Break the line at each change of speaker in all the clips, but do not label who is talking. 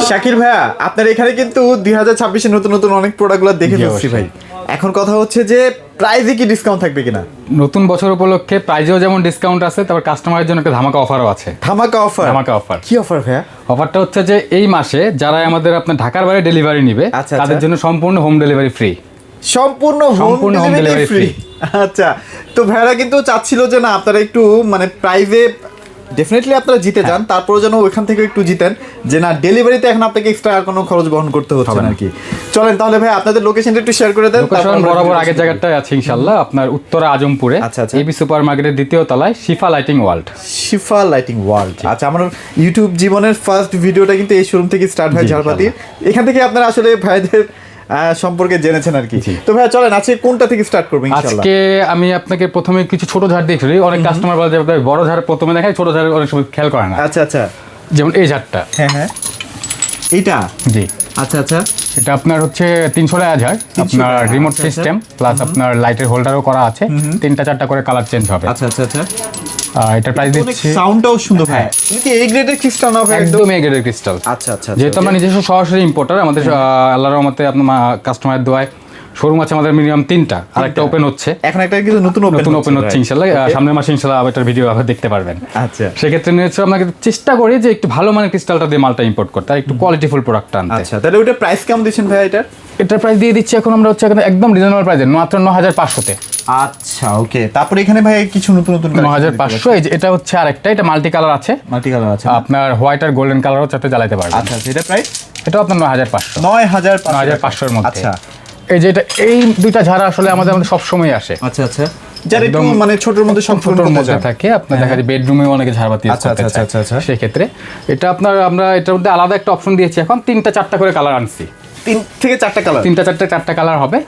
শাকির ভাইয়া, আপনার এখানে কিন্তু 2026 এর নতুন নতুন অনেক প্রোডাক্টগুলো দেখে ফেলছি ভাই। এখন কথা হচ্ছে যে প্রাইসে কি ডিসকাউন্ট থাকবে কিনা?
নতুন বছর উপলক্ষে প্রাইজেও যেমন ডিসকাউন্ট আছে, তারপর কাস্টমারের জন্য একটা ধামাকা অফারও আছে।
ধামাকা অফার?
ধামাকা অফার।
কি অফার ভাইয়া?
অফারটা হচ্ছে যে এই মাসে যারা আমাদের আপনার ঢাকার বাইরে ডেলিভারি নিবে তাদের জন্য সম্পূর্ণ হোম ডেলিভারি ফ্রি।
সম্পূর্ণ হোম ডেলিভারি ফ্রি। আচ্ছা, তো ভাইরা কিন্তু চাচ্ছিল যে না আপনারা একটু মানে প্রাইজে ডেফিনেটলি আপনারা জিতে যান, তারপরে যেন ওইখান থেকে একটু জিতেন, যে না ডেলিভারিতে এখন আপনাকে এক্সট্রা আর কোনো খরচ বহন করতে হচ্ছে না আর কি। চলেন তাহলে ভাই আপনাদের লোকেশনটা একটু শেয়ার করে দেন।
লোকেশন বরাবর আগের জায়গাটায় আছে ইনশাআল্লাহ, আপনার উত্তরা আজমপুরে এবি সুপার মার্কেটের দ্বিতীয় তলায় শিফা লাইটিং ওয়ার্ল্ড।
শিফা লাইটিং ওয়ার্ল্ড। আচ্ছা, আমার ইউটিউব জীবনের ফার্স্ট ভিডিওটা কিন্তু এই শোরুম থেকে স্টার্ট হয় ঝাড়পাতির। এখান থেকে আপনারা আসলে ভাইদের সম্পর্কে জেনেছেন আর কি। তো ভাই চলেন আজকে কোনটা থেকে স্টার্ট করব ইনশাআল্লাহ?
আজকে আমি আপনাকে প্রথমে কিছু ছোট ঝাড় দিয়ে ফেলি। অনেক কাস্টমার বলে যে বড় ঝাড় প্রথমে দেখায়, ছোট ঝাড় অনেক সময় খেয়াল করে না।
আচ্ছা আচ্ছা,
যেমন এই ঝাড়টা।
হ্যাঁ হ্যাঁ, এইটা?
জি।
আচ্ছা আচ্ছা,
এটা আপনার হচ্ছে 300 টাকা ঝাড়, আপনার রিমোট সিস্টেম প্লাস আপনার লাইটের হোল্ডারও করা আছে, 3টা 4টা করে কালার চেঞ্জ হবে।
আচ্ছা আচ্ছা আচ্ছা,
এটা প্রাইস দিচ্ছি।
সাউন্ডটাও সুন্দর ভাই। এটা কি এই গ্রেডের ক্রিস্টাল না ভাই?
একদম এই গ্রেডের ক্রিস্টাল।
আচ্ছা আচ্ছা,
যেহেতু আমরা নিজস্ব সরাসরি ইম্পোর্টার, আমাদের আল্লাহর রহমতে আপনার কাস্টমারের দোয়ায় শোরুম আছে আমাদের মিনিমাম 3টা, আর একটা ওপেন হচ্ছে।
এখন একটা কিন্তু নতুন ওপেন
হচ্ছে ইনশাআল্লাহ, সামনের মাসে ইনশাআল্লাহ এটার ভিডিও আপনি দেখতে পারবেন।
আচ্ছা,
সেক্ষেত্রে নিয়েছে আপনাকে চেষ্টা করি যে একটু ভালো মানের ক্রিস্টালটা দিয়ে মালটা ইম্পোর্ট করতে, আর একটু কোয়ালিটিফুল প্রোডাক্ট আনতে।
আচ্ছা, তাহলে ওটা প্রাইস কেমন দিচ্ছেন ভাই?
এটার প্রাইস দিয়ে দিচ্ছি এখন আমরা হচ্ছে একদম রিজনেবল প্রাইসে, মাত্র 9500-তে।
আচ্ছা ওকে, তারপরে এখানে ভাই কিছু নতুন নতুন
9500। এটা হচ্ছে আরেকটা, এটা মাল্টি কালার আছে। আপনার হোয়াইট আর গোল্ডেন কালারও চাইতে জ্বালাতে পারবেন।
আচ্ছা, এটা প্রাইস?
এটা আপনার 9500। 9500 এর মধ্যে।
আচ্ছা,
এই যে এটা, এই দুইটা ঝাড়া আসলে আমাদের সব সময় আসে।
আচ্ছা আচ্ছা, যারা একটু মানে ছোটর মধ্যে
ছোটর মধ্যে থাকে, আপনার দেখা যায় বেডরুমে অনেকে ঝাড়বাতি ইউজ করতে চায়। আচ্ছা, সেই ক্ষেত্রে এটা আপনার আমরা এটার মধ্যে আলাদা একটা অপশন দিয়েছি, এখন 3টা 4টা করে কালার আনছি।
3 থেকে 4টা কালার?
3টা 4টা কালার হবে।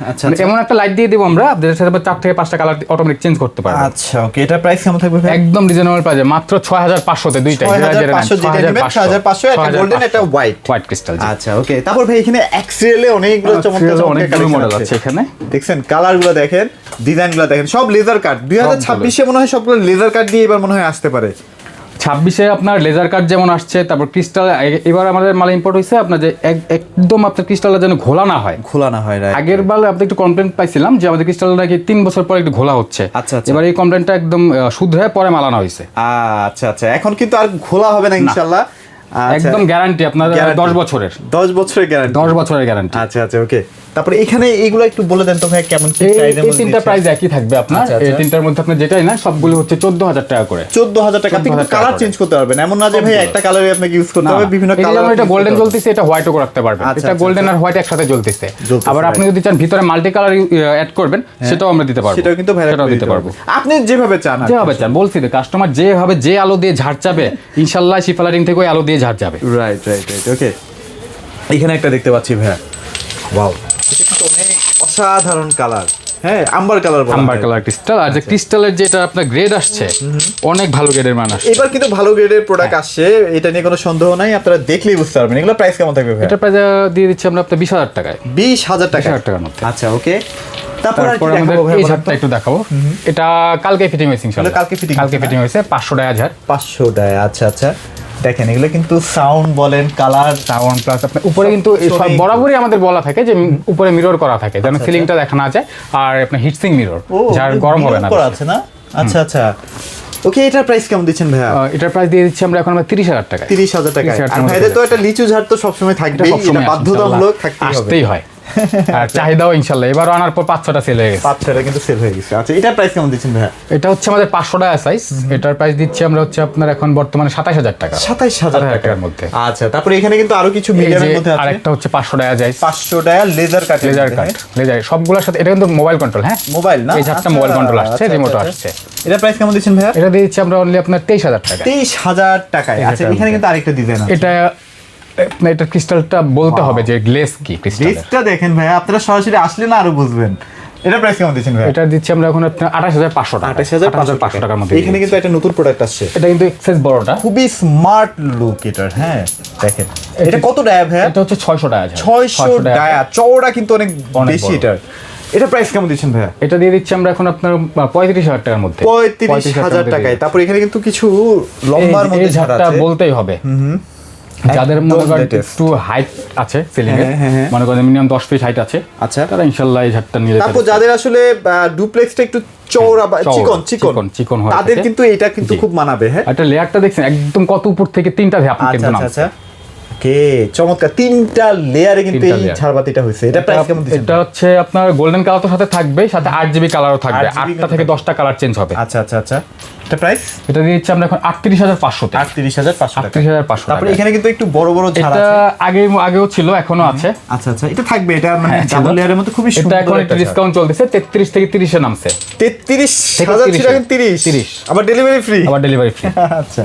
এমন একটা লাইট দিয়ে দিব আমরা, যেটার সাথে 4 থেকে 5টা কালার অটোমেটিক চেঞ্জ করতে পারবে।
আচ্ছা ওকে, এটা প্রাইস কেমন থাকবে ভাই?
একদম রিজনেবল প্রাইসে, মাত্র 6500-তে দুইটা।
6500, একটা গোল্ডেন একটা হোয়াইট
ক্রিস্টাল।
আচ্ছা ওকে, তারপর ভাই এখানে এক্সেলে অনেকগুলো চমৎকার
মডেল আছে এখানে।
দেখছেন কালারগুলো দেখেন, ডিজাইনগুলো দেখেন, সব লেজার কাট। 2026-এ মনে হয় সবগুলো লেজার কাট দিয়ে এবার মনে হয় আসতে পারে।
26-এ আপনার লেজার কাট যেমন আসছে, তারপর ক্রিস্টাল এবার আমাদের মাল ইম্পোর্ট হয়েছে আপনার যে একদম আপনার ক্রিস্টালটা যেন ঘোলা না হয়। আগের বার আপনি একটু কমপ্লেন পাইছিলাম যে আমাদের ক্রিস্টাল নাকি 3 বছর পর একটু ঘোলা হচ্ছে।
আচ্ছা,
এবার এই কমপ্লেনটা একদম শুদ্ধ হয়ে পরে মালানো হয়েছে।
আচ্ছা আচ্ছা, এখন কিন্তু আর ঘোলা হবে না ইনশাআল্লাহ।
একদম গ্যারান্টি আপনার 10 বছরের।
10 বছরের গ্যারান্টি?
10 বছরের গ্যারান্টি।
আচ্ছা আচ্ছা ওকে, তারপরে এখানে এইগুলো একটু বলে দেন তো ভাই কেমন কি প্রাইস?
এই 3টা প্রাইস একই থাকবে আপনার। এই 3টার মধ্যে আপনি যেটাই না সবগুলো হচ্ছে 14000 টাকা করে।
14000 টাকা? আপনি কালার চেঞ্জ করতে পারবেন, এমন না যে ভাই একটা কালারে আপনাকে ইউজ করতে হবে, বিভিন্ন কালার।
এটা গোল্ডেন জ্বলতেছে, এটা হোয়াইটও রাখতে পারবেন। এটা গোল্ডেন আর হোয়াইট একসাথে জ্বলতেছে। আবার আপনি যদি চান ভিতরে মাল্টি কালার অ্যাড করবেন, সেটাও আমরা দিতে পারবো।
সেটাও কিন্তু ভাইরা দিতে পারবো, আপনি যেভাবে চান।
বলছি তো, কাস্টমার যেভাবে যে আলো দিয়ে ঝাড় চাবে ইনশাআল্লাহ শিফা লাইটিং থেকে ওই আলো দিয়ে ঝাড় যাবে।
রাইট রাইট রাইট ওকে, এখানে একটা দেখতে পাচ্ছি ভাইয়া, ওয়াও, এটা কিন্তু অনেক অসাধারণ কালার। হ্যাঁ, আম্বার কালার
ক্রিস্টাল। আর যে ক্রিস্টালের যেটা আপনার গ্রেড আসছে, অনেক ভালো গ্রেডের মান আসছে।
এবার কিন্তু ভালো গ্রেডের প্রোডাক্ট আসছে, এটা নিয়ে কোনো সন্দেহ নাই, আপনারা দেখলেই বুঝতে পারবেন। এগুলো প্রাইস কেমন থাকবে ভাই?
এটা প্রাইস দিয়ে দিচ্ছি আমরা আপনার 20000 টাকায়।
20000 টাকার
মধ্যে।
আচ্ছা ওকে,
তারপর আমাদের এই ঝাড়টা একটু দেখাবো। এটা কালকে ফিটিং হয়েছে ইনশাআল্লাহ। কালকে ফিটিং হয়েছে 500 টাকা ঝাড়।
500 টাকা, আচ্ছা আচ্ছা। দেখেন এগুলো কিন্তু সাউন্ড বলেন, কালার,
সাউন্ড প্লাস আপনার উপরে কিন্তু বরাবরই আমাদের বলা থাকে যে উপরে মিরর করা থাকে, যেন সিলিংটা দেখা না যায়, আর আপনার হিটসিং মিরর, যার গরম হবে না।
আছে না? আচ্ছা আচ্ছা ওকে, এটার প্রাইস কেমন দিচ্ছেন ভাইয়া?
এটার প্রাইস দিয়ে দিচ্ছি আমরা এখন 30000 টাকা।
30000 টাকা। আর ভাইদের তো একটা লিচু ঝাড় তো সবসময় থাকবেই, এটা বাধ্যতামূলক থাকতেই
হয়। আর চাহিদাও ইনশাআল্লাহ এবার আনার পর 5-6টা সেল হয়ে গেছে।
5-6টা কিন্তু সেল হয়ে গেছে। আচ্ছা, এটার প্রাইস কেমন দিচ্ছেন ভাইয়া?
এটা হচ্ছে আমাদের 500 টাকা সাইজ। এটার প্রাইস দিচ্ছি আমরা হচ্ছে আপনার এখন বর্তমানে 27000 টাকা।
27000 টাকার
মধ্যে।
আচ্ছা, তারপরে এখানে কিন্তু আরো কিছু মিডিয়ামের মধ্যে আছে।
আরেকটা হচ্ছে 500 টাকা যায়।
500 টাকা লেজার কাট।
সবগুলোর সাথে এটা কিন্তু মোবাইল কন্ট্রোল। হ্যাঁ,
মোবাইল না?
এই ঝাড়টা মোবাইল কন্ট্রোল আসছে, রিমোট আসছে।
এটা প্রাইস কেমন দিচ্ছেন ভাইয়া?
এটা দিচ্ছি আমরা অনলি আপনার 23000 টাকা।
23000 টাকায়। আচ্ছা, এখানে কিন্তু আরেকটা ডিজাইন আছে।
এটা ক্রিস্টালটা বলতে হবে যে গ্লেজ কি
ক্রিস্টালটা দেখেন ভাই, আপনারা সরাসরি আসলে না আরো বুঝবেন। এটা প্রাইস কেমন দিচ্ছেন ভাই?
এটা দিচ্ছি আমরা এখন আপনার 28500 টাকা।
28500 টাকার মধ্যে। এখানে কিন্তু একটা নতুন প্রোডাক্ট আসছে,
এটা কিন্তু এক্সেস বড়টা,
খুবই স্মার্ট লুক এটার। হ্যাঁ দেখেন, এটা কত টাকা ভাই?
এটা হচ্ছে 600 টাকা।
600 টাকা, চওড়া কিন্তু অনেক বেশি এটার। এটা প্রাইস কেমন দিচ্ছেন ভাইয়া?
এটা দিয়ে দিচ্ছি আমরা এখন আপনার 35000 টাকার মধ্যে।
35000 টাকায়। তারপর এখানে কিন্তু কিছু লম্বার মধ্যে ঝাড় আছে,
বলতেই হবে। যাদের মনে করেন একটু হাইট আছে সিলিং এর, মনে করেন মিনিমাম 10 ফিট হাইট আছে,
আচ্ছা,
তারা ইনশাআল্লাহ এই ঝাড়টা নিয়ে যেতে
তারপর যাদের আসলে ডুপ্লেক্সটা একটু চওড়া বা চিকন হয়, তাদের কিন্তু এটা কিন্তু খুব মানাবে। হ্যাঁ,
একটা লেয়ারটা দেখছেন একদম কত উপর থেকে 3টা ধাপ কিন্তু নামছে।
ওকে, চমৎকার, 3টা লেয়ারে কিন্তু এই ঝাড়বাতিটা হইছে। এটা প্রাইস কেমন দিচ্ছেন?
এটা হচ্ছে আপনার গোল্ডেন কালার তো সাথে থাকবে, সাথে 8GB কালারও থাকবে, 8টা থেকে 10টা কালার চেঞ্জ হবে।
আচ্ছা আচ্ছা আচ্ছা, এটা প্রাইস?
এটা দিচ্ছি আমরা এখন 38500 তে।
38500 তারপরে এখানে কিন্তু একটু বড় বড় ঝাড় আছে।
এটা আগেও ছিল, এখনো আছে।
আচ্ছা আচ্ছা, এটা থাকবে, এটা মানে ডাবল লেয়ারের মধ্যে খুবই সুন্দর।
এটা এখন একটু ডিসকাউন্ট চলতেছে, 33 থেকে 30 এ নামছে।
33000 ছিল, এখন 30 আবার ডেলিভারি ফ্রি। আচ্ছা,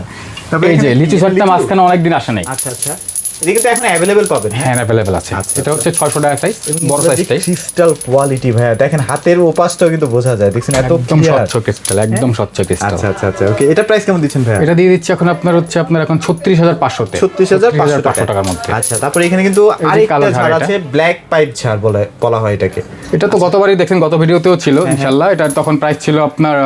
তারপরে এই যে লিচু ঝাড়টা মাঝখানে অনেক দিন আসে নাই।
আচ্ছা আচ্ছা, এটা কিন্তু এখন अवेलेबल পাবেন।
হ্যাঁ, अवेलेबल আছে। এটা হচ্ছে 600 টাকা সাইজ, বড় সাইজটাই।
ক্রিস্টাল কোয়ালিটি ভাই, দেখেন হাতের ওপাশটাও কিন্তু বোঝা যায়, দেখছেন এত
একদম স্বচ্ছ ক্রিস্টাল, একদম স্বচ্ছ ক্রিস্টাল।
আচ্ছা আচ্ছা আচ্ছা, ওকে, এটা প্রাইস কেমন দিচ্ছেন ভাই?
এটা দিয়ে দিচ্ছি এখন আপনার এখন 36500 তে।
36500
টাকার মধ্যে।
আচ্ছা, তারপরে এখানে কিন্তু আরেকটা ঝাড় আছে, ব্ল্যাক পাইপ ঝাড় বলা হয় এটাকে।
এটা তো গতবারই দেখেন, গত ভিডিওতেও ছিল ইনশাআল্লাহ। এটা তখন প্রাইস ছিল আপনার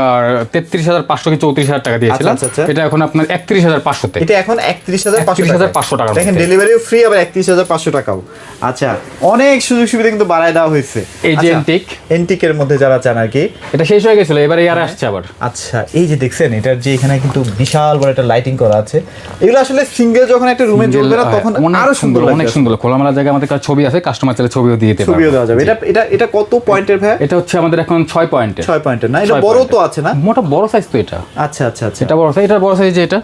33500 কি 34000 টাকা দিয়েছিলাম। এটা এখন আপনার 31500 তে।
এটা এখন 31500 টাকা। দেখেন ডেলিভারিও ফ্রি, আবার 31500 টাকাও। আচ্ছা, অনেক সুযোগ সুবিধা কিন্তু বাড়ায় দেওয়া হয়েছে।
এই যে
এন্টিকের মধ্যে যারা চান আর কি,
এটা শেষ হয়ে গেছিল, এবারে ইয়ার আসছে আবার।
আচ্ছা, এই যে দেখছেন, এটার যে এখানে কিন্তু বিশাল বড় একটা লাইটিং করা আছে। এগুলো আসলে সিঙ্গেল যখন একটা রুমে জ্বলবে না, তখন আরো সুন্দর,
অনেক সুন্দর খোলামেলা জায়গা। আমাদের কাছে ছবি আছে, কাস্টমার চাইলে ছবিও দিয়ে দিতে পারবে,
ছবিও দেওয়া যাবে। এটা কত পয়েন্টের ভাই?
এটা হচ্ছে আমাদের এখন 6 পয়েন্টের।
6 পয়েন্টের না, এটা বড় তো আছে না?
মোটা বড় সাইজ তো এটা।
আচ্ছা আচ্ছা আচ্ছা,
এটা বড় সাইজ, এটা বড় সাইজ। এটা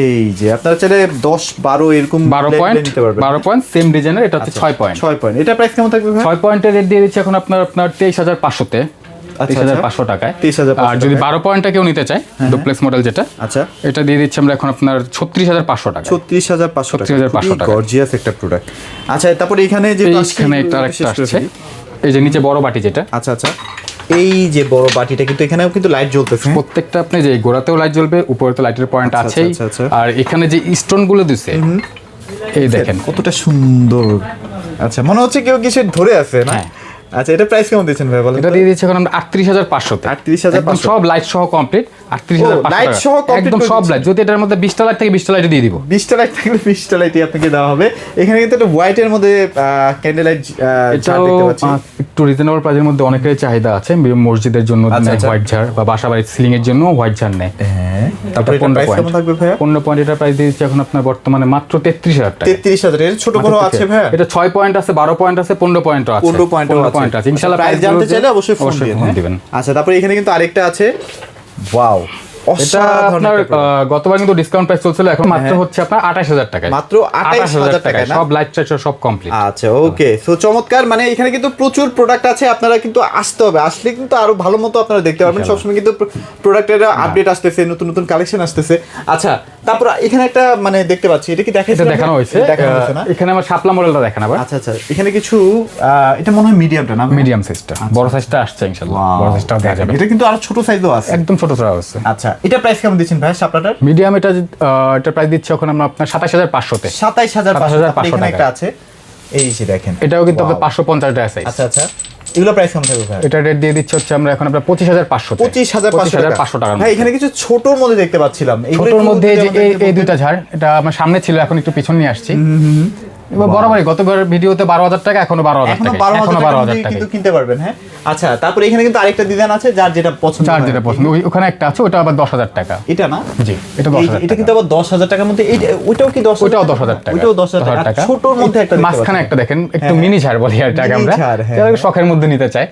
এই যে আপনারা চাইলে 10 12 এরকম
12 পয়েন্ট নিতে পারবেন। 12 পয়েন্ট সেম ডিজাইনের, এটা হচ্ছে 6 পয়েন্ট।
6 পয়েন্ট, এটা প্রাইস কেমন থাকবে ভাই?
6 পয়েন্টের রেট দিয়ে দিচ্ছি এখন আপনার 23500 তে। 23500 টাকায়। আর যদি 12 পয়েন্টটা কেউ নিতে চায়, ডুপ্লেক্স মডেল যেটা,
আচ্ছা,
এটা দিয়ে দিচ্ছি আমরা এখন আপনার 36500 টাকা।
36500 টাকা, গর্জিয়াস একটা প্রোডাক্ট। আচ্ছা, তারপরে এখানে যে
এইখানে একটা আরেকটা আসছে, এই যে নিচে বড় বাটি যেটা।
আচ্ছা আচ্ছা, এই যে বড় বাটিটা কিন্তু এখানেও কিন্তু লাইট জ্বলতেছে।
প্রত্যেকটা আপনি যে গোড়াতেও লাইট জ্বলবে, উপরে তো লাইটের পয়েন্ট আছেই। আর এখানে যে স্টোন গুলো দিছে, এই দেখেন
কতটা সুন্দর। আচ্ছা, মনে হচ্ছে কেউ কিছু ধরে আছে না? আচ্ছা, এটা প্রাইস কেমন দিচ্ছেন ভাই বলেন?
এটা দিয়ে দিচ্ছি এখন আমরা 38500 তে।
38500,
সব লাইট সহ কমপ্লিট। 38500
লাইট সহ
একদম সব লাইট। যদি এটার মধ্যে 20টা লাইট থাকে, 20টা লাইট দিয়ে দিব।
20টা লাইট থাকলে 20টা লাইটই আপনাকে দেওয়া হবে। এখানে কিন্তু একটা হোয়াইটের মধ্যে ক্যান্ডেল লাইট ঝাড় দেখতে পাচ্ছি।
একটু রিজনেবল প্রাইসের মধ্যে অনেকের চাহিদা আছে, মসজিদের জন্য হোয়াইট ঝাড়, বা বাসা বাড়ির সিলিং এর জন্য হোয়াইট ঝাড় নেয়।
হ্যাঁ, তারপরে এটা প্রাইস কেমন থাকবে ভাই?
15 পয়েন্ট, এটা প্রাইস দিয়েছি এখন আপনার বর্তমানে মাত্র 33000 টাকা।
33000 এর ছোট বড় আছে ভাই?
এটা 6 পয়েন্ট আছে, 12 পয়েন্ট আছে, 15 পয়েন্টও আছে।
15 পয়েন্ট আছে।
ইনশাআল্লাহ
প্রাইস জানতে চাইলে অবশ্যই ফোন দিবেন। আচ্ছা, তারপরে এখানে কিন্তু আরেকটা আছে, ওয়াও,
এটা আপনার গতবার কিন্তু ডিসকাউন্ট প্রাইস চলছিল, এখন মাত্র হচ্ছে আপনার 28000 টাকা।
মাত্র 28000 টাকা না?
সব লাইট টাইট সব কমপ্লিট।
আচ্ছা, ওকে, সো চমৎকার। মানে এখানে কিন্তু প্রচুর প্রোডাক্ট আছে, আপনারা কিন্তু আসতে হবে, আসলে কিন্তু আরো ভালো মতো আপনারা দেখতে পারবেন। সবসময় কিন্তু প্রোডাক্টের আপডেট আসতেছে, নতুন নতুন কালেকশন আসতেছে। আচ্ছা, তারপর এখানে একটা মানে দেখতে পাচ্ছি, এটা কি
দেখানো হয়েছে না? এখানে আমার শাপলা মডেলটা দেখেন আবার।
আচ্ছা আচ্ছা, এখানে কিছু এটা মনে হয় মিডিয়ামটা না?
মিডিয়াম সাইজটা, বড় সাইজটা আসছে ইনশাআল্লাহ, বড় সাইজটাও দেখা যাবে।
এটা কিন্তু আরো ছোট সাইজও আছে,
একদম ছোট সাইজ আছে।
আচ্ছা, এটা প্রাইস কেমন দিচ্ছেন ভাই শাপলাটার?
মিডিয়াম এটা প্রাইস দিচ্ছি এখন আমরা আপনার 27500 তে।
27500 এখানে একটা আছে, এই যে দেখেন,
এটাও কিন্তু আপনার 550 টাকা সাইজ।
আচ্ছা আচ্ছা, এগুলো প্রাইস কেমন থাকবে ভাই?
এটা রেট দিয়ে দিচ্ছি হচ্ছে আমরা এখন আপনার 25500 তে।
25500 টাকা ভাই। এখানে কিছু ছোটর মধ্যে দেখতে পাচ্ছিলাম,
ছোটর মধ্যে এই দুইটা ঝাড়, এটা আমার সামনে ছিল, এখন একটু পিছন নিয়ে আসছি। এবার বরাবরই গতবার ভিডিওতে 12000 টাকা, এখনো 12000 টাকা, এখনো 12000 টাকা
কিন্তু কিনতে পারবেন। হ্যাঁ, আচ্ছা, তারপরে এখানে কিন্তু আরেকটা ডিজাইন আছে, যার যেটা পছন্দ,
ওখানে একটা আছে, ওটা আবার 10000 টাকা।
এটা না?
জি, এটা 10000
এটা কিন্তু আবার 10000 টাকার মধ্যে। ওইটাও কি 10?
ওইটাও 10000 টাকা।
ওইটাও 10000 টাকা। ছোটর মধ্যে একটা
মাঝখানে একটা দেখেন, একটু মিনি ঝাড় বলি এটাকে আমরা, যারা শখের মধ্যে নিতে চায়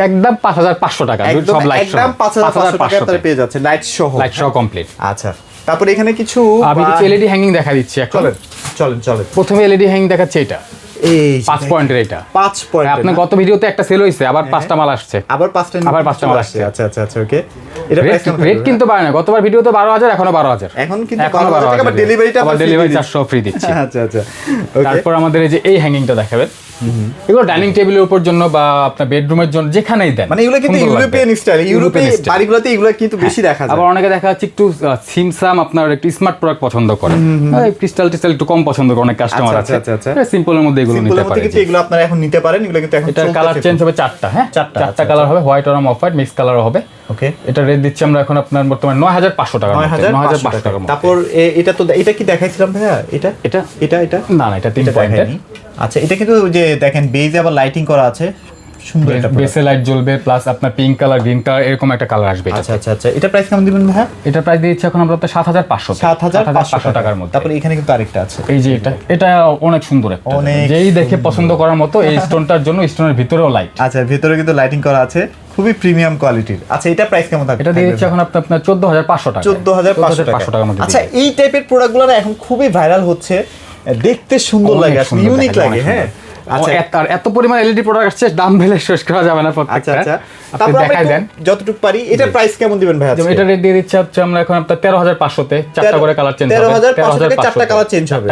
একদম 5500 টাকা, সব লাইট সহ।
একদম 5500 টাকা আপনারা পেয়ে যাচ্ছেন, লাইট সহ
কমপ্লিট।
আচ্ছা, তারপরে এখানে কিছু
আমি কিছু এলইডি হ্যাঙ্গিং দেখা দিচ্ছি এখন।
চলেন।
প্রথমে এলইডি হ্যাঙ্গিং দেখাচ্ছে, এটা
এই
5 পয়েন্টের। এটা
5 পয়েন্ট।
আপনার গত ভিডিওতে একটা সেল হইছে, আবার 5টা মাল আসছে,
আবার 5টা মাল আসছে। আচ্ছা আচ্ছা আচ্ছা, ওকে। এটা প্রাইস
রেট কিন্তু বাড়ে না, গতবার ভিডিওতে 12000, এখনো 12000।
এখন কিন্তু 12000 টাকা, আবার ডেলিভারি
400 ফ্রি দিচ্ছি।
আচ্ছা আচ্ছা, ওকে।
তারপর আমাদের এই যে এই হ্যাঙ্গিংটা দেখাবেন, এগুলো ডাইনিং টেবিলের উপর জন্য বা আপনার বেডরুমের জন্য যেখানেই দেন,
মানে এগুলো কিন্তু ইউরোপিয়ান স্টাইল, ইউরোপীয় বাড়িগুলোতে এগুলো কিন্তু বেশি দেখা যায়।
আবার অনেকে দেখা যাচ্ছে একটু সিমসাম, আপনার একটু স্মার্ট প্রোডাক্ট পছন্দ করে, ক্রিস্টাল একটু কম পছন্দ করে অনেক কাস্টমার আছে। সিম্পলের মধ্যে এগুলো নিতে পারেন,
কিন্তু এগুলো আপনারা এখন নিতে পারেন। এগুলো কিন্তু এখন
এটা কালার চেঞ্জ হবে 4টা। হ্যাঁ, 4টা কালার হবে, হোয়াইট আর অফ হোয়াইট মিক্স কালারও হবে,
ওকে,
এটা রেট দিচ্ছি আমরা এখন আপনার বর্তমানে 9500 টাকা, 9500 টাকা।
তারপর এটা তো এটা কি দেখাইছিলাম ভাইয়া, এটা
না এটা 3 পয়েন্টের।
আচ্ছা, এটা কিন্তু যে দেখেন বেজে আবার লাইটিং করা আছে, সুন্দর একটা
বেসে লাইট জ্বলবে, প্লাস আপনার পিঙ্ক কালার, গ্রিন কালার এরকম একটা কালার আসবে।
আচ্ছা, এটা প্রাইস কেমন দিবেন ভাইয়া?
এটা প্রাইস দিচ্ছি এখন আমরা 7500 টাকার মধ্যে।
তারপর এখানে কিন্তু আরেকটা আছে,
এই যে এটা অনেক সুন্দর একটা, যেই দেখে পছন্দ করার মতো। এই স্টোনটার জন্য স্টোনের ভিতরেও লাইট।
আচ্ছা, ভিতরে কিন্তু লাইটিং করা আছে, খুবই প্রিমিয়াম কোয়ালিটির। আচ্ছা, এটা প্রাইস কেমন থাকবে?
এটা দিয়ে দিচ্ছি এখন আপনার 14500 টাকা,
14500
টাকার মধ্যে।
আচ্ছা, এই টাইপের প্রোডাক্টগুলো না এখন খুবই ভাইরাল হচ্ছে, দেখতে সুন্দর লাগে, আসলে ইউনিক লাগে। হ্যাঁ,
আচ্ছা, এত পরিমাণ এলইডি প্রোডাক্ট আসছে, দাম বলে শেষ করা যাবে না প্রত্যেকটা।
আচ্ছা,
আপনি দেখাই দেন
যতটুকু পারি। এটা প্রাইস কেমন দিবেন ভাই?
যেমন এটা রেট দিয়ে দিচ্ছি হচ্ছে আমরা এখন আপনার 13500 তে চারটা করে কালার চেঞ্জ হবে।
13500 তে চারটা কালার চেঞ্জ হবে।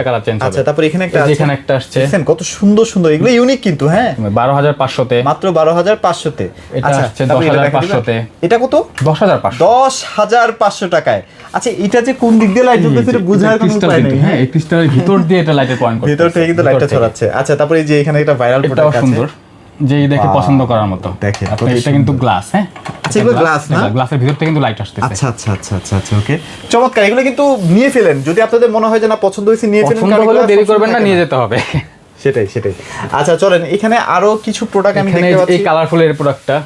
আচ্ছা,
তারপর এখানে একটা আছে,
এখানে একটা আসছে,
দেখেন কত সুন্দর সুন্দর, এগুলো ইউনিক কিন্তু। হ্যাঁ,
12500 তে,
মাত্র 12500 তে।
এটা আসছে 10500 তে।
এটা কত?
10500
টাকায়। আচ্ছা, এটা যে কোন দিক দিয়ে লাইট জ্বলতেছে এটা বোঝার কোনো উপায় নেই।
হ্যাঁ, এই ক্রিস্টালের ভিতর দিয়ে এটা লাইটের পয়েন্ট করছে,
ভিতর থেকে কিন্তু লাইটটা ছড়াচ্ছে। আচ্ছা, তারপরে এই যে এখানে একটা ভাইরাল প্রোডাক্ট আছে,
সুন্দর, যেই দেখে পছন্দ করার মতো।
দেখেন
এটা কিন্তু গ্লাস। হ্যাঁ,
আচ্ছা, এগুলো গ্লাস না?
গ্লাসের ভিতর থেকে কিন্তু লাইট আসতেছে।
আচ্ছা, ওকে, চমৎকার। এগুলো কিন্তু নিয়ে ফেলেন, যদি আপনাদের মনে হয় যে না পছন্দ হয়েছে নিয়ে ফেলেন,
পছন্দ হলে দেরি করবেন না, নিয়ে যেতে হবে।
সেটাই। আচ্ছা, চলেন, এখানে আরো কিছু প্রোডাক্ট আমি দেখতে পাচ্ছি।
এই কালারফুল এর প্রোডাক্টটা,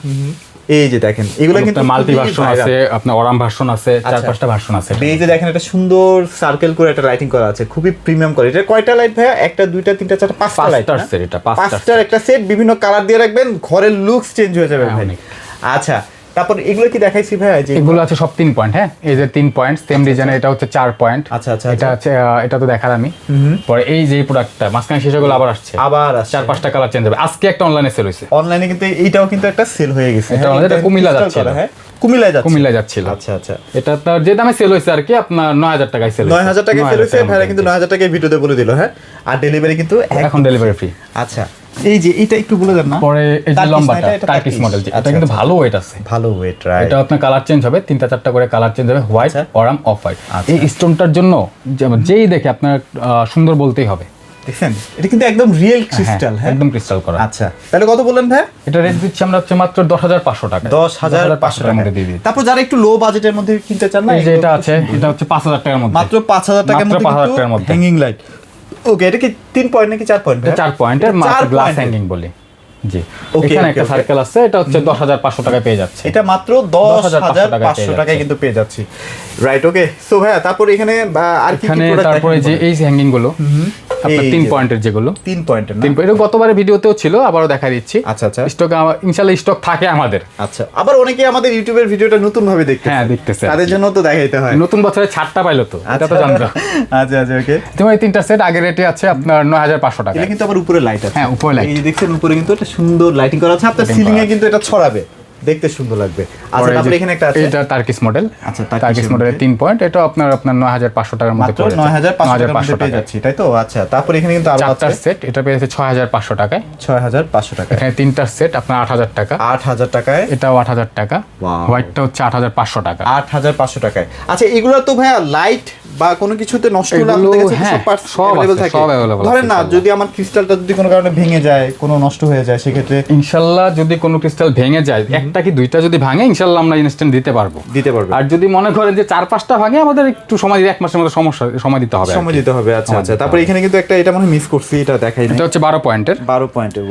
এই যে দেখেন, এগুলো কিন্তু
মাল্টি ভার্সন আছে, আপনার অরাম ভার্সন আছে, 4-5টা ভার্সন আছে।
এই যে দেখেন, একটা সুন্দর সার্কেল করে একটা লাইটিং করা আছে, খুবই প্রিমিয়াম কোয়ালিটি। এটা কয়টা লাইট ভাইয়া? একটা, দুইটা, তিনটা, চারটা, পাঁচটা লাইট। পাঁচটার একটা সেট, বিভিন্ন কালার দিয়ে রাখবেন, ঘরের লুকস চেঞ্জ হয়ে যাবে ভাই। আচ্ছা, তারপর এগুলো কি দেখাইছি ভাই? যে
এগুলো আছে সব 3 পয়েন্ট। হ্যাঁ, এই যে 3 পয়েন্ট সেম ডিজাইনের, এটা হচ্ছে 4 পয়েন্ট।
আচ্ছা,
এটা আছে, এটা তো দেখার আমি পরে। এই যে প্রোডাক্টটা মাঝখানে শেষ হয়ে গেল, আবার আসছে 4-5টা কালার চেঞ্জ হবে। আজকে একটা অনলাইনে সেল হয়েছে,
অনলাইনে কিন্তু এইটাও কিন্তু একটা সেল হয়ে গেছে।
এটা আমাদের কুমিল্লা যাচ্ছিল।
হ্যাঁ, কুমিল্লা যাচ্ছিল। আচ্ছা,
এটা তার যে দামে সেল হয়েছে আর কি, আপনার 9000 টাকায় সেল হয়েছে।
9000 টাকায় সেল হয়েছে ভাইরা, কিন্তু 9000 টাকায় ভিডিওতে বলে দিল। হ্যাঁ, আর ডেলিভারি কিন্তু
এখন ডেলিভারি ফ্রি।
আচ্ছা, এই যে এটা একটু বলে দেন না।
পরে এই যে লম্বাটা টার্কিশ মডেল, এটা কিন্তু ভালো ওয়েট আছে,
ভালো ওয়েট, রাইট।
এটা আপনার কালার চেঞ্জ হবে, 3-4টা করে কালার চেঞ্জ হবে, হোয়াইট, অরাম, অফ হোয়াইট। এই স্টোনটার জন্য যেই দেখে আপনার সুন্দর বলতেই হবে।
দেখেন, এটা কিন্তু একদম রিয়েল ক্রিস্টাল। হ্যাঁ,
একদম ক্রিস্টাল করা।
আচ্ছা, তাহলে কত বললেন ভাই?
এটা রেট দিচ্ছি আমরা হচ্ছে মাত্র 10500 টাকা,
10500 টাকার মধ্যে দিয়ে দিই। তারপর যারা একটু লো বাজেটের মধ্যে কিনতে চান না,
এই যে এটা আছে, এটা হচ্ছে 5000 টাকার মধ্যে,
মাত্র 5000 টাকার মধ্যে হ্যাঙ্গিং লাইট। ওকে, এটা কি 3 পয়েন্ট নাকি 4 পয়েন্ট?
এটা 4 পয়েন্টের, মাত্র গ্লাস হ্যাঙ্গিং বলে। জি, এখানে একটা সার্কেল আছে, এটা হচ্ছে 10500 টাকায় পেয়ে যাচ্ছে।
এটা মাত্র 10500 টাকায় কিন্তু পেয়ে যাচ্ছি, রাইট। ওকে, সো ভাইয়া, তারপর এখানে আর কি কি প্রোডাক্ট?
তারপরে যে এই হ্যাঙ্গিং গুলো আপনার 3 পয়েন্টের, যেগুলো
3 পয়েন্টের না,
3 পয়েন্ট, গতবারে ভিডিওতেও ছিল, আবারও দেখা দিচ্ছি।
আচ্ছা,
স্টক ইনশাআল্লাহ স্টক থাকে আমাদের।
আচ্ছা, আবার অনেকে আমাদের ইউটিউবের ভিডিওটা নতুন ভাবে দেখতে,
হ্যাঁ, দেখতেছে,
তাদের জন্য তো দেখাইতে হয়।
নতুন বছরে ছাড়টা পাইলো তো, এটা তো জানতো।
আচ্ছা, ওকে।
তোমার এই 3টা সেট আগের রেটে আছে আপনার 9500 টাকা।
এটা কিন্তু আবার উপরে লাইট আছে।
হ্যাঁ, উপরে লাইট,
এই দেখছেন, উপরে কিন্তু একটা সুন্দর লাইটিং করা আছে, আপনার সিলিং এ কিন্তু এটা ছড়াবে, দেখতে সুন্দর লাগবে। আচ্ছা, তারপরে এখানে একটা আছে,
এটা টার্কিশ মডেল।
আচ্ছা,
টার্কিশ মডেলের 3 পয়েন্ট, এটা আপনার 9500 টাকার মধ্যে পড়ে,
9500 পেয়ে যাচ্ছে, তাই তো? আচ্ছা, তারপরে এখানে কিন্তু আরো
চারটা সেট, এটা পেয়েছে 6500 টাকায়,
6500 টাকা।
এখানে 3টা সেট আপনার 8000 টাকা,
8000 টাকায়,
এটাও 8000 টাকা, হোয়াইটটা হচ্ছে 8500 টাকা,
8500 টাকায়। আচ্ছা, এগুলো তো ভাইয়া লাইট বা কোনো কিছুতে নষ্ট হলে আপনাদের কাছে সব পার্টস अवेलेबल থাকে? ধরেন না, যদি আমার ক্রিস্টালটা যদি কোনো কারণে ভেঙে যায়, কোনো নষ্ট হয়ে যায়, সেক্ষেত্রে
ইনশাআল্লাহ যদি কোনো ক্রিস্টাল ভেঙে যায়, একটা কি দুইটা যদি ভাঙে, ইনশাআল্লাহ আমরা ইনস্ট্যান্ট দিতে পারবো। আর যদি মনে করেন যে 4-5টা ভাঙে, আমাদের একটু সময় দিতে, 1 মাসের মতো সময় দিতে হবে।
আচ্ছা, তারপরে এখানে কিন্তু একটা, এটা মনে মিস করছি, এটা দেখাই না।
এটা হচ্ছে 12 পয়েন্টের।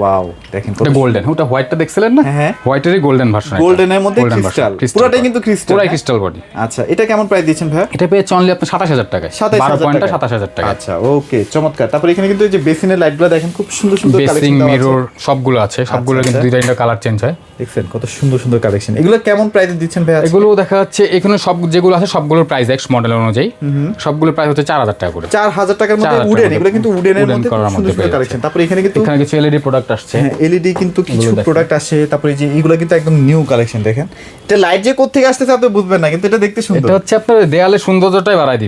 ওয়াও, দেখেন কত
গোল্ডেন, ওটা হোয়াইটটা দেখছিলেন না?
হ্যাঁ,
হোয়াইটেরই গোল্ডেন ভার্সন,
গোল্ডেনের মধ্যে ক্রিস্টাল, পুরোটাই কিন্তু ক্রিস্টাল,
পুরাই ক্রিস্টাল বডি।
আচ্ছা, এটা কেমন প্রাইস দিচ্ছেন ভাই?
এটা পেয়েছে অনলি আপনি 27000 টাকায়, 12 পয়েন্টটা 27000 টাকা।
আচ্ছা, ওকে, চমৎকার। তারপর এখানে কিন্তু এই যে বেসিনের লাইটগুলো দেখেন, খুব সুন্দর সুন্দর
কালেকশন, বেসিং, মিরর সবগুলো আছে, সবগুলো কিন্তু 2-3টা কালার চেঞ্জ হয়।
দেখছেন কত সুন্দর সুন্দর কালেকশন। এগুলো কেমন প্রাইসে দিচ্ছেন ভাই?
এগুলো দেখা যাচ্ছে এখানে সব যেগুলো আছে সবগুলোর প্রাইস এক্স মডেল অনুযায়ী, সবগুলোর প্রাইস হচ্ছে 4000 টাকা করে,
4000 টাকার মধ্যে উডেন। এগুলো কিন্তু উডেনের মধ্যে সুন্দর সুন্দর কালেকশন। তারপর এখানে
কিছু এলইডি প্রোডাক্ট আসছে।
হ্যাঁ, এলইডি কিন্তু কিছু প্রোডাক্ট আসে। তারপরে যে এগুলো কিন্তু একদম নিউ কালেকশন। দেখেন, এটা লাইট যে কোথা থেকে আসতেছে আপনি বুঝবেন না, কিন্তু এটা দেখতে সুন্দর।
এটা হচ্ছে আপনার দেয়ালে সৌন্দর্যটাই বাড়ায়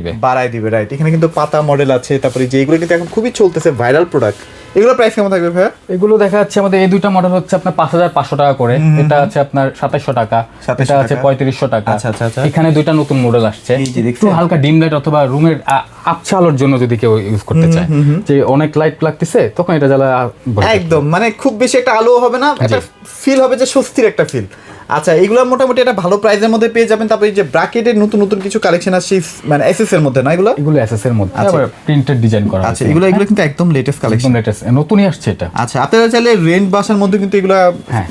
দিবে,
রাইট। এখানে কিন্তু পাতা মডেল আছে। তারপরে যে এগুলো কিন্তু এখন খুবই চলতেছে, ভাইরাল প্রোডাক্ট। এগুলো প্রাইস কেমন থাকবে ভাই?
এগুলো দেখা যাচ্ছে আমাদের এই দুইটা মডেল হচ্ছে আপনার 5500 টাকা করে, এটা আছে আপনার 2700 টাকা, এটা আছে 3500 টাকা।
আচ্ছা।
এখানে দুইটা নতুন মডেল আসছে, একটু হালকা ডিম লাইট অথবা রুমের আবছা আলোর জন্য যদি কেউ ইউজ করতে চায়, যে অনেক লাইট লাগতেছে, তখন এটা জ্বালা
একদম মানে খুব বেশি একটা আলো হবে না, একটা ফিল হবে যে স্বস্তির একটা ফিল। আচ্ছা, এগুলো মোটামুটি একটা ভালো প্রাইসের মধ্যে পেয়ে যাবেন। তারপরে এই যে ব্র্যাকেটের নতুন নতুন কিছু কালেকশন আসছে, মানে এসএস এর মধ্যে না এগুলো
এসএস এর মধ্যে আবার প্রিন্টেড ডিজাইন করা
আচ্ছা, এগুলো কিন্তু একদম লেটেস্ট কালেকশন,
একদম লেটেস্ট, নতুনই আসছে এটা।
আচ্ছা, আপনারা চাইলে রেন্ট বাসার মধ্যে কিন্তু এগুলো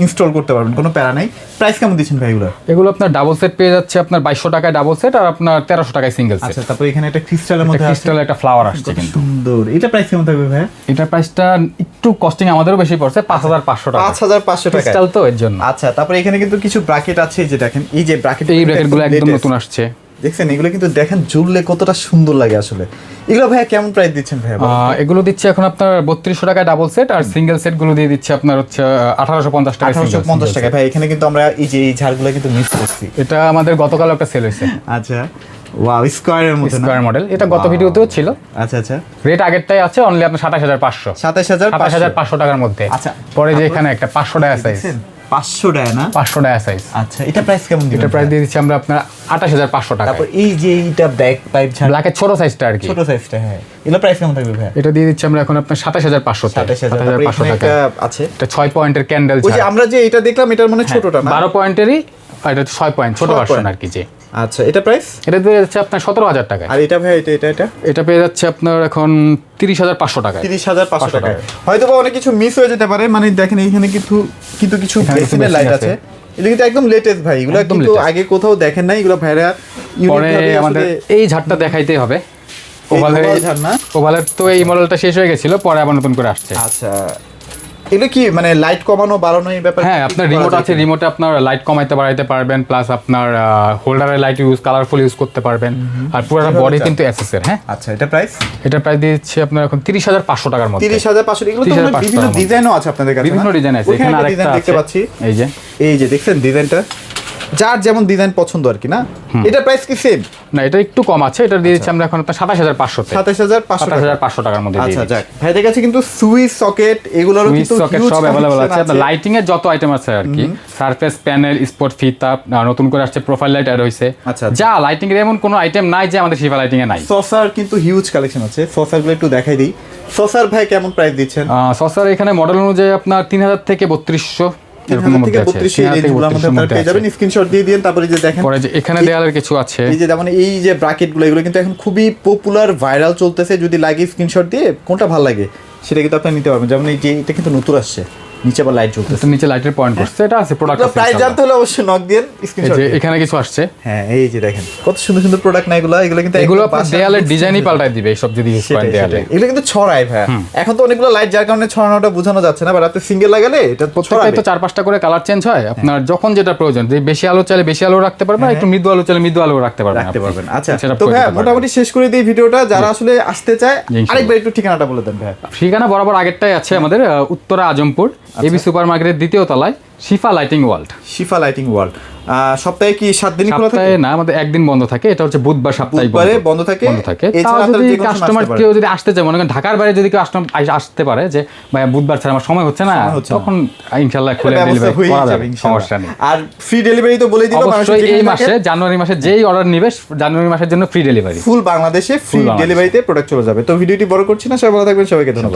ইনস্টল করতে পারবেন, কোনো প্যারা নাই। প্রাইস কেমন দিচ্ছেন ভাই এগুলো?
এগুলো আপনার ডাবল সেট পেয়ে যাচ্ছে আপনার 2200 টাকায় ডাবল সেট, আর আপনার 1300 টাকায় সিঙ্গেল সেট।
আচ্ছা, তারপর এখানে একটা ক্রিস্টালের মধ্যে
ক্রিস্টাল একটা ফ্লাওয়ার আসছে কিন্তু
সুন্দর। এটা প্রাইস কেমন থাকবে ভাই?
এটার প্রাইসটা একটু কস্টিং আমাদেরও বেশি পড়ছে, 5500 টাকা।
5500 টাকা
ক্রিস্টাল তো এর জন্য।
আচ্ছা, তারপর এখানে কিন্তু কিছু ব্র্যাকেট আছে, এই যে দেখেন এই যে ব্র্যাকেট,
এই ব্র্যাকেটগুলো একদম নতুন আসছে,
দেখছেন? এগুলো কিন্তু দেখেন ঝুললে কতটা সুন্দর লাগে আসলে। এগুলো ভাই কেমন প্রাইস দিচ্ছেন ভাই?
এগুলো দিচ্ছে এখন আপনার 3200 টাকায় ডাবল সেট, আর সিঙ্গেল সেট গুলো দিয়ে দিচ্ছে আপনার হচ্ছে 1850 টাকা।
1850 টাকা ভাই। এখানে কিন্তু আমরা এই যে এই ঝাড়গুলো কিন্তু মিস করছি,
এটা আমাদের গতকাল একটা সেল হয়েছে।
আচ্ছা, ওয়াও, স্কয়ারের মধ্যে না?
স্কয়ার মডেল, এটা গত ভিডিওতেও ছিল।
আচ্ছা আচ্ছা,
রেট আগেরটাই আছে, অনলি আপনার 27500
27500
টাকার মধ্যে।
আচ্ছা,
পরে যে এখানে একটা 500 টাকা সাইজ,
500 টাকা না?
500 টাকা সাইজ।
আচ্ছা, এটা প্রাইস কেমন দিবেন?
এটা প্রাইস দিয়ে দিচ্ছি আমরা আপনার 28500 টাকা।
তারপর এই যে এইটা ব্যাক পাইপ ঝাড়,
ব্ল্যাকের ছোট সাইজটা আর কি,
ছোট সাইজটা, হ্যাঁ, এগুলো প্রাইস কেমন থাকবে ভাই?
এটা দিয়ে দিচ্ছি আমরা এখন আপনার 27500 টাকা।
27500 টাকা আছে।
এটা 6 পয়েন্টের ক্যান্ডেল
ওই যে আমরা যে এটা দেখলাম, এটার মানে ছোটটা না?
12 পয়েন্টেরই, আর এটা 6 পয়েন্ট ছোট ভার্সন আর কি। যে
আচ্ছা, এটা প্রাইস?
এটা দিয়ে যাচ্ছে আপনার 17000 টাকা।
আর এটা ভাই, এটা
এটা পেয়ে যাচ্ছে আপনার এখন 30500 টাকা।
30500 টাকা। হয়তো বা অনেক কিছু মিস হয়ে যেতে পারে, মানে দেখেন এইখানে কিছু ফ্লেক্সিবল লাইট আছে। এটা কিন্তু একদম লেটেস্ট ভাই, এগুলো কিন্তু আগে কোথাও দেখেন নাই। এগুলো ভাইরা
পরে আমাদের এই ঝাড়টা দেখাইতেই হবে। ওভালের তো এই মডেলটা শেষ হয়ে গেছিল, পরে আবার নতুন করে আসছে।
আচ্ছা, এগুলো কি মানে লাইট কমানো বাড়ানো এই ব্যাপারে?
হ্যাঁ, আপনার রিমোট আছে, রিমোটে আপনার লাইট কমাইতে বাড়াইতে পারবেন, প্লাস আপনার হোল্ডারের লাইট কালারফুল ইউজ করতে পারবেন, আর পুরো বডি কিন্তু এসএস এর। হ্যাঁ,
আচ্ছা, এটা প্রাইস?
এটা প্রাইস দিচ্ছি আপনার এখন 30500 টাকার মধ্যে।
30500। এগুলো তো বিভিন্ন ডিজাইনও আছে আপনাদের কাছে?
বিভিন্ন ডিজাইন আছে, এখানে আরেকটা
দেখতে পাচ্ছি,
এই যে
দেখছেন ডিজাইনটা, যার যেমন ডিজাইন পছন্দ আর কি না? এটা প্রাইস কি সেম?
না, এটা একটু কম আছে, এটা দিয়ে দিচ্ছি আমরা এখন আপনার 27500 তে।
27500
টাকার মধ্যে দিয়ে
আচ্ছা, যাক, ভাইদের কাছে কিন্তু সুইচ সকেট এগুলোরও কিন্তু
সকেট সব अवेलेबल আছে। আপনার লাইটিং এর যত আইটেম আছে আর কি, সারফেস প্যানেল, স্পট ফিতা, নতুন করে আসছে প্রোফাইল লাইট এর হইছে। যা লাইটিং এর এমন কোনো আইটেম নাই যে আমাদের শিফা লাইটিং এ নাই।
সসার কিন্তু হিউজ কালেকশন আছে, সসারগুলো একটু দেখাই দিই। সসার ভাই কেমন প্রাইস দিচ্ছেন?
সসার এখানে মডেল অনুযায়ী আপনার 3000 থেকে 3200 এরকম মধ্যে আছে।
3000 পেয়ে যাবেন, স্ক্রিনশট দিয়ে দিন। তারপরে যে দেখেন,
পরে যে এখানে দেয়ালের কিছু আছে,
এই যে যেমন এই যে ব্র্যাকেটগুলো, এগুলো কিন্তু এখন খুবই পপুলার, ভাইরাল চলতেছে। যদি লাগে স্ক্রিনশট দিয়ে কোনটা ভালো লাগে সেটা কিন্তু আপনি নিতে পারবেন। যেমন এই যে এটা কিন্তু নতুন আসছে, নিচে আবার লাইট জ্বলতেছে,
নিচে লাইটের পয়েন্ট করছে, এটা আছে প্রোডাক্ট আছে।
প্রাইস জানতে হলে অবশ্যই নক দেন, স্ক্রিনশট
এই যে এখানে কিছু আসছে।
হ্যাঁ, এই যে দেখেন কত সুন্দর সুন্দর প্রোডাক্ট না এগুলো কিন্তু
এগুলো আপনার দেয়ালের ডিজাইনই পাল্টাই দিবে সব যদি ইউজ করেন দেয়ালে।
এগুলো কিন্তু ছড়ায় ভাই, এখন তো অনেকগুলো লাইট যার কারণে ছড়ানোটা বোঝানো যাচ্ছে না, বাট আপনি সিঙ্গেল লাগালে এটা
প্রত্যেকটাই তো 4-5টা করে কালার চেঞ্জ হয়। আপনার যখন যেটা প্রয়োজন, যে বেশি আলো চাইলে বেশি আলো রাখতে পারবেন, একটু মৃদু আলো চাইলে মৃদু আলো রাখতে পারবেন।
আচ্ছা, তো ভাই মোটামুটি শেষ করে দিই ভিডিওটা। যারা আসলে আসতে চায় আরেকবার একটু ঠিকানাটা বলে দেন ভাই।
ঠিকানা বরাবর আগেরটাই আছে আমাদের, উত্তরা আজমপুর এবি সুপার মার্কেটের দ্বিতীয় তলায়, শিফা লাইটিং ওয়ার্ল্ড।
শিফা লাইটিং ওয়ার্ল্ড। সপ্তাহে কি 7 দিনই খোলা থাকে?
না, আমাদের একদিন বন্ধ থাকে, এটা হচ্ছে বুধবার সাপ্তাহিক
বন্ধ থাকে।
তাও যদি কাস্টমার কেউ যদি আসতে চায়, মনে করেন ঢাকার বাইরে যদি কেউ আসতে পারে যে ভাই বুধবার ছাড়া আমার সময় হচ্ছে না, তখন ইনশাআল্লাহ খুলে ডেলিভারি করা যাবে, সমস্যা নেই।
আর ফ্রি ডেলিভারি তো বলে দিলাম,
অবশ্যই এই মাসে জানুয়ারি মাসে যেই অর্ডার নিবে, জানুয়ারি মাসের জন্য ফ্রি ডেলিভারি,
ফুল বাংলাদেশে ফ্রি ডেলিভারিতে প্রোডাক্ট চলে যাবে। তো ভিডিওটি বড় করছি না, সবাই ভালো থাকবেন, সবাইকে ধন্যবাদ।